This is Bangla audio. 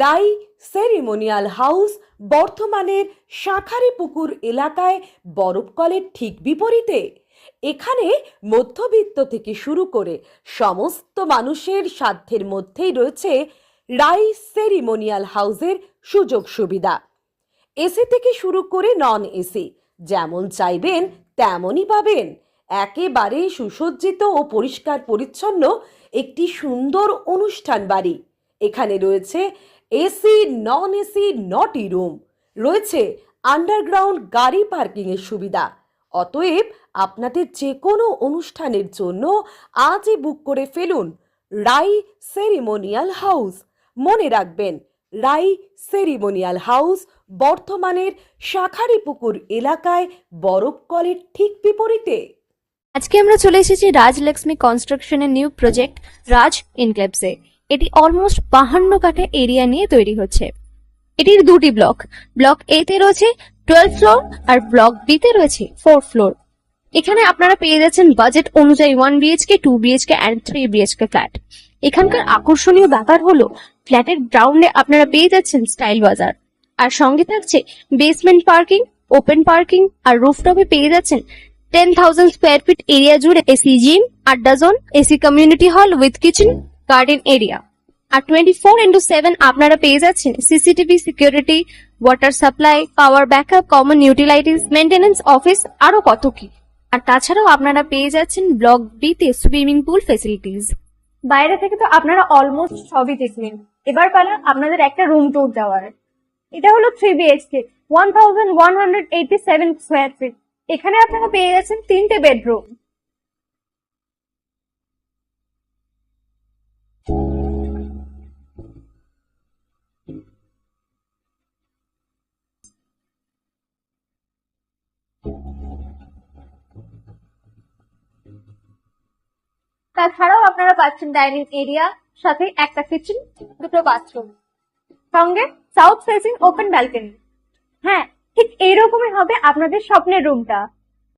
রাই সেরিমোনিয়াল হাউস বর্ধমানের শাঁখারীপুকুর এলাকায় বরফকলের ঠিক বিপরীতে। এখানে মধ্যবিত্ত থেকে শুরু করে সমস্ত মানুষের সাধ্যের মধ্যেই রয়েছে রাই সেরিমোনিয়াল হাউসের সুযোগ সুবিধা। এসি থেকে শুরু করে নন এসি যেমন চাইবেন তেমনই পাবেন। একেবারে সুসজ্জিত ও পরিষ্কার পরিচ্ছন্ন একটি সুন্দর অনুষ্ঠান বাড়ি। এখানে রয়েছে এসি, নন এসি, নটি রুম, রয়েছে আন্ডারগ্রাউন্ড গাড়ি পার্কিং এর সুবিধা। অতএব আপনাদের যে কোনো অনুষ্ঠানের জন্য আজই বুক করে ফেলুন রাই সেরিমোনিয়াল হাউস। মনে রাখবেন, রাই সেরিমোনিয়াল হাউস বর্ধমানের শাঁখারীপুকুর এলাকায় বরফকলের ঠিক বিপরীতে। আজকে আমরা চলে এসেছি রাজলক্ষ্মী কনস্ট্রাকশনের নিউ প্রজেক্ট রাজ ইনক্লেভসে। এটি অলমোস্ট 52 কাঠা এরিয়া নিয়ে তৈরি হচ্ছে। এটির দুটি ব্লক, ব্লক এ তে রয়েছে 12 ফ্লোর আর ব্লক বি তে রয়েছে 4 ফ্লোর। এখানে আপনারা পেয়ে যাচ্ছেন বাজেট অনুযায়ী 1 BHK, 2 BHK and 3 BHK flat. এখানকার আকর্ষণীয় ব্যাপার হলো ফ্ল্যাটের গ্রাউন্ডে আপনারা পেয়ে যাচ্ছেন স্টাইল বাজার, আর সঙ্গে থাকছে বেসমেন্ট পার্কিং, ওপেন পার্কিং, আর রুফটপে পেয়ে যাচ্ছেন 10,000 স্কোয়ার ফিট এরিয়া জুড়ে এসি জিম, আড্ডা zone, AC community hall with kitchen, garden area. আর 24/7 আপনারা পেয়ে যাচ্ছেন CCTV security, water supply, power backup, common utilities, maintenance office, আরো কত কি। আর তাছাড়াও আপনারা পেয়ে যাচ্ছেন ব্লক বি তে সুইমিং পুল ফেসিলিটিস। বাইরে থেকে তো আপনারা অলমোস্ট সবই দেখলেন, এবার পালা আপনাদের একটা রুম ট্যুর দেওয়ার। এটা হলো 3 BHK, 1187 স্কোয়ার ফিট। এখানে আপনারা পেয়ে যাচ্ছেন 3টে বেডরুম। তাছাড়াও আপনারা পাচ্ছেন ডাইনিং এরিয়া, সাথে একটা কিচেন, দুটো বাথরুম, সঙ্গে সাউথ ফেসিং ওপেন ব্যালকনি। হ্যাঁ, ঠিক এইরকমই হবে আপনাদের স্বপ্নের রুমটা।